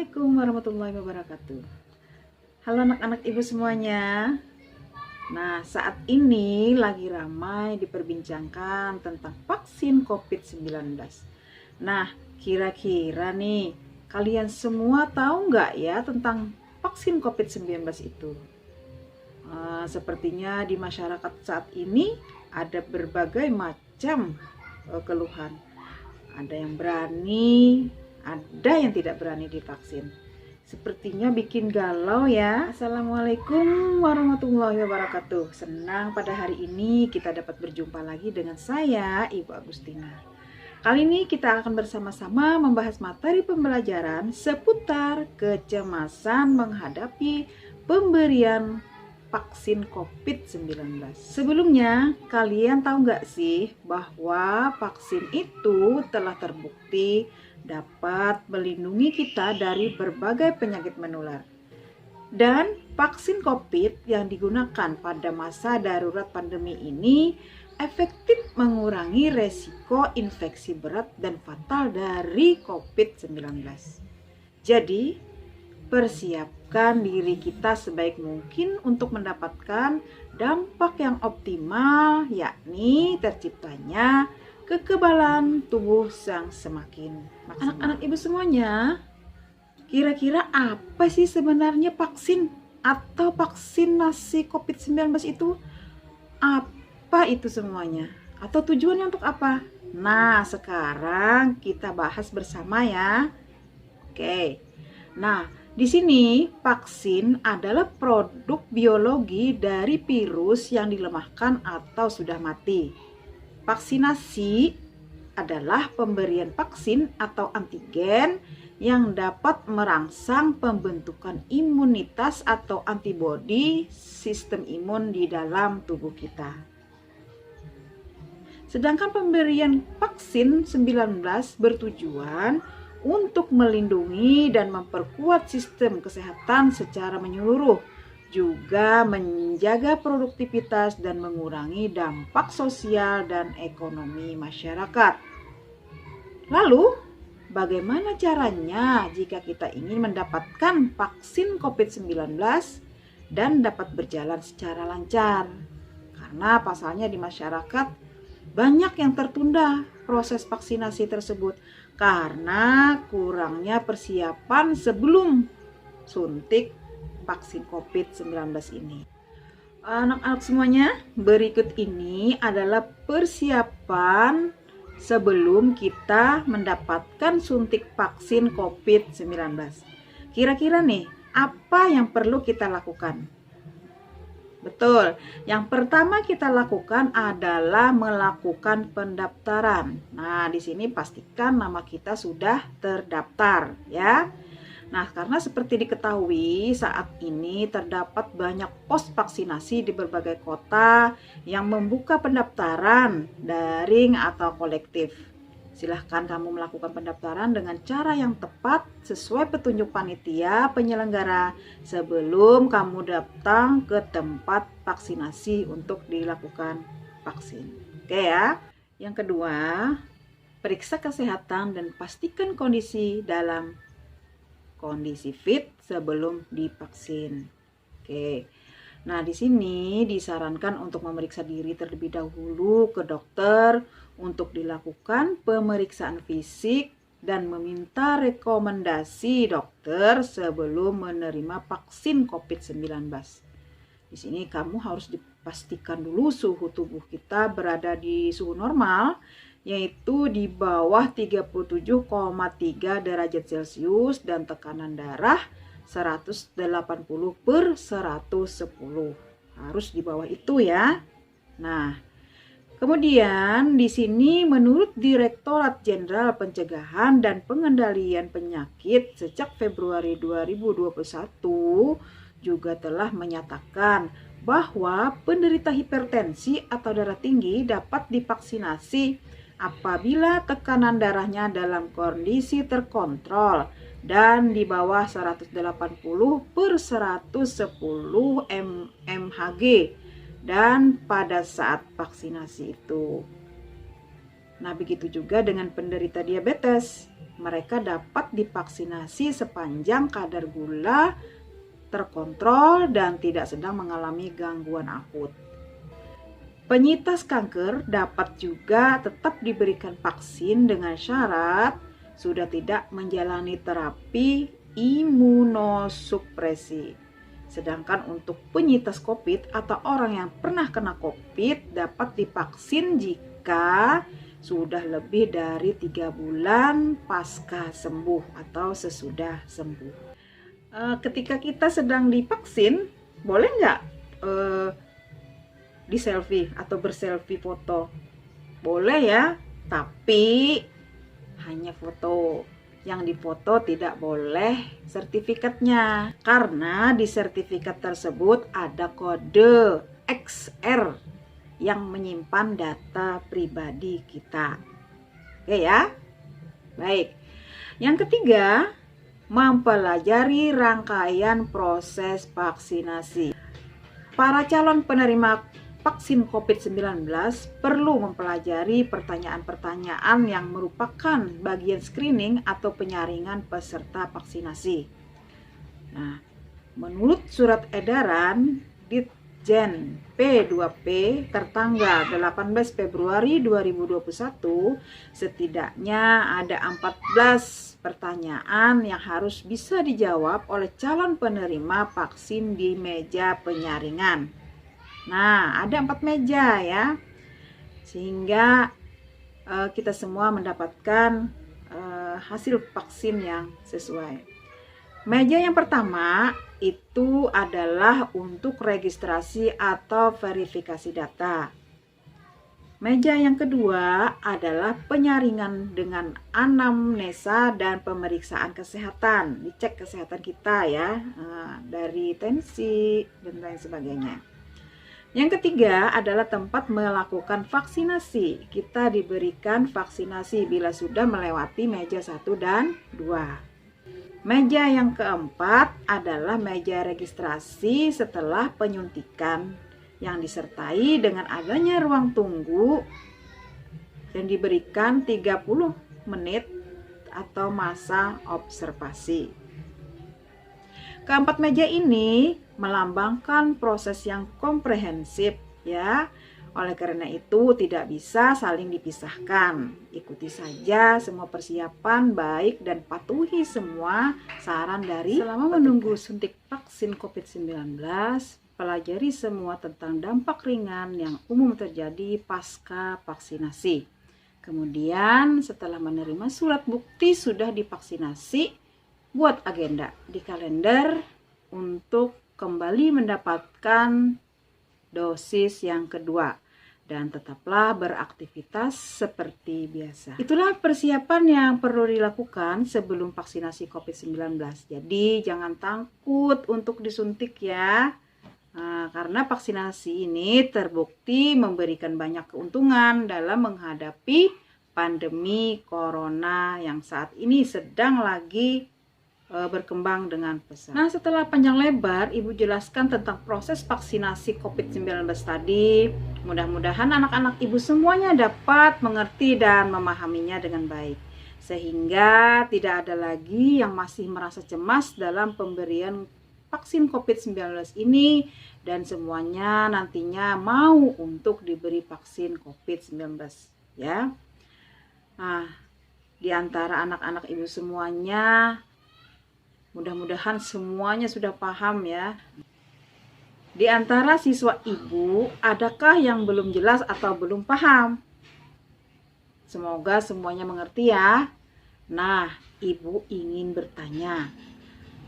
Assalamualaikum warahmatullahi wabarakatuh. Halo anak-anak ibu semuanya. Nah, saat ini lagi ramai diperbincangkan tentang vaksin COVID-19. Nah, kira-kira nih, kalian semua tahu nggak ya tentang vaksin COVID-19 itu? Sepertinya di masyarakat saat ini ada berbagai macam keluhan. Ada yang berani, ada yang tidak berani divaksin. Sepertinya bikin galau ya. Assalamualaikum warahmatullahi wabarakatuh. Senang pada hari ini kita dapat berjumpa lagi dengan saya, Ibu Agustina. Kali ini kita akan bersama-sama membahas materi pembelajaran seputar kecemasan menghadapi pemberian vaksin COVID-19. Sebelumnya, kalian tahu nggak sih bahwa vaksin itu telah terbukti dapat melindungi kita dari berbagai penyakit menular. Dan vaksin COVID yang digunakan pada masa darurat pandemi ini efektif mengurangi resiko infeksi berat dan fatal dari COVID-19. Jadi, persiapkan diri kita sebaik mungkin untuk mendapatkan dampak yang optimal, yakni terciptanya kekebalan tubuh yang semakin maksimal. Anak-anak ibu semuanya, kira-kira apa sih sebenarnya vaksin atau vaksinasi COVID-19 itu? Apa itu semuanya? Atau tujuannya untuk apa? Nah, sekarang kita bahas bersama ya. Oke. Nah, di sini vaksin adalah produk biologi dari virus yang dilemahkan atau sudah mati. Vaksinasi adalah pemberian vaksin atau antigen yang dapat merangsang pembentukan imunitas atau antibodi sistem imun di dalam tubuh kita. Sedangkan pemberian vaksin 19 bertujuan untuk melindungi dan memperkuat sistem kesehatan secara menyeluruh, juga menjaga produktivitas dan mengurangi dampak sosial dan ekonomi masyarakat. Lalu, bagaimana caranya jika kita ingin mendapatkan vaksin COVID-19 dan dapat berjalan secara lancar? Karena pasalnya di masyarakat banyak yang tertunda proses vaksinasi tersebut karena kurangnya persiapan sebelum suntik vaksin COVID-19 ini. Anak-anak semuanya, berikut ini adalah persiapan sebelum kita mendapatkan suntik vaksin COVID-19. Kira-kira nih, apa yang perlu kita lakukan? Betul, yang pertama kita lakukan adalah melakukan pendaftaran. Nah, di sini pastikan nama kita sudah terdaftar ya. Nah, karena seperti diketahui saat ini terdapat banyak pos vaksinasi di berbagai kota yang membuka pendaftaran daring atau kolektif. Silahkan kamu melakukan pendaftaran dengan cara yang tepat sesuai petunjuk panitia penyelenggara sebelum kamu datang ke tempat vaksinasi untuk dilakukan vaksin. Oke ya. Yang kedua, periksa kesehatan dan pastikan kondisi dalam kondisi fit sebelum divaksin. Oke. Nah, di sini disarankan untuk memeriksa diri terlebih dahulu ke dokter untuk dilakukan pemeriksaan fisik dan meminta rekomendasi dokter sebelum menerima vaksin COVID-19. Di sini kamu harus dipastikan dulu suhu tubuh kita berada di suhu normal, yaitu di bawah 37,3 derajat Celcius dan tekanan darah 180/110. Harus di bawah itu ya. Nah, kemudian di sini menurut Direktorat Jenderal Pencegahan dan Pengendalian Penyakit sejak Februari 2021 juga telah menyatakan bahwa penderita hipertensi atau darah tinggi dapat divaksinasi apabila tekanan darahnya dalam kondisi terkontrol dan di bawah 180/110 mmHg dan pada saat vaksinasi itu. Nah, begitu juga dengan penderita diabetes. Mereka dapat divaksinasi sepanjang kadar gula terkontrol dan tidak sedang mengalami gangguan akut. Penyintas kanker dapat juga tetap diberikan vaksin dengan syarat sudah tidak menjalani terapi imunosupresi. Sedangkan untuk penyintas COVID atau orang yang pernah kena COVID dapat divaksin jika sudah lebih dari 3 bulan pasca sembuh atau sesudah sembuh. Ketika kita sedang divaksin, boleh nggak di selfie atau berselfie foto? Boleh ya, tapi hanya foto. Yang difoto tidak boleh sertifikatnya, karena di sertifikat tersebut ada kode XR yang menyimpan data pribadi kita. Oke ya? Baik. Yang ketiga, mempelajari rangkaian proses vaksinasi. Para calon penerima vaksin COVID-19 perlu mempelajari pertanyaan-pertanyaan yang merupakan bagian screening atau penyaringan peserta vaksinasi. Nah, menurut surat edaran Ditjen P2P tertanggal 18 Februari 2021, setidaknya ada 14 pertanyaan yang harus bisa dijawab oleh calon penerima vaksin di meja penyaringan. Nah, ada 4 meja ya, sehingga kita semua mendapatkan hasil vaksin yang sesuai. Meja yang pertama itu adalah untuk registrasi atau verifikasi data. Meja yang kedua adalah penyaringan dengan anamnesa dan pemeriksaan kesehatan. Dicek kesehatan kita ya, dari tensi dan lain sebagainya. Yang ketiga adalah tempat melakukan vaksinasi. Kita diberikan vaksinasi bila sudah melewati meja 1 dan 2. Meja yang keempat adalah meja registrasi setelah penyuntikan yang disertai dengan adanya ruang tunggu dan diberikan 30 menit atau masa observasi. Keempat meja ini melambangkan proses yang komprehensif ya. Oleh karena itu tidak bisa saling dipisahkan. Ikuti saja semua persiapan baik dan patuhi semua saran dari selama menunggu suntik vaksin COVID-19. Pelajari semua tentang dampak ringan yang umum terjadi pasca vaksinasi. Kemudian setelah menerima surat bukti sudah divaksinasi, buat agenda di kalender untuk kembali mendapatkan dosis yang kedua dan tetaplah beraktivitas seperti biasa. Itulah persiapan yang perlu dilakukan sebelum vaksinasi COVID-19. Jadi jangan takut untuk disuntik ya. Karena vaksinasi ini terbukti memberikan banyak keuntungan dalam menghadapi pandemi corona yang saat ini sedang lagi berkembang dengan pesat. Nah, setelah panjang lebar Ibu jelaskan tentang proses vaksinasi COVID-19 tadi, mudah-mudahan anak-anak Ibu semuanya dapat mengerti dan memahaminya dengan baik, sehingga tidak ada lagi yang masih merasa cemas dalam pemberian vaksin COVID-19 ini dan semuanya nantinya mau untuk diberi vaksin COVID-19 ya. Nah, di antara anak-anak Ibu semuanya mudah-mudahan semuanya sudah paham ya. Di antara siswa Ibu, adakah yang belum jelas atau belum paham? Semoga semuanya mengerti ya. Nah, Ibu ingin bertanya,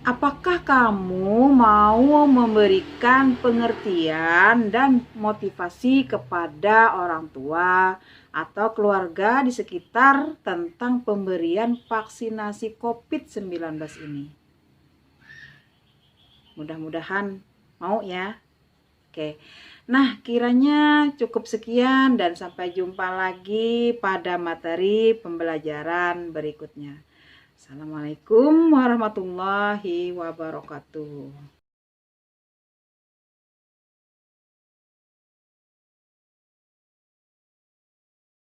apakah kamu mau memberikan pengertian dan motivasi kepada orang tua atau keluarga di sekitar tentang pemberian vaksinasi COVID-19 ini? Mudah-mudahan mau ya. Oke. Nah, kiranya cukup sekian dan sampai jumpa lagi pada materi pembelajaran berikutnya. Assalamualaikum warahmatullahi wabarakatuh.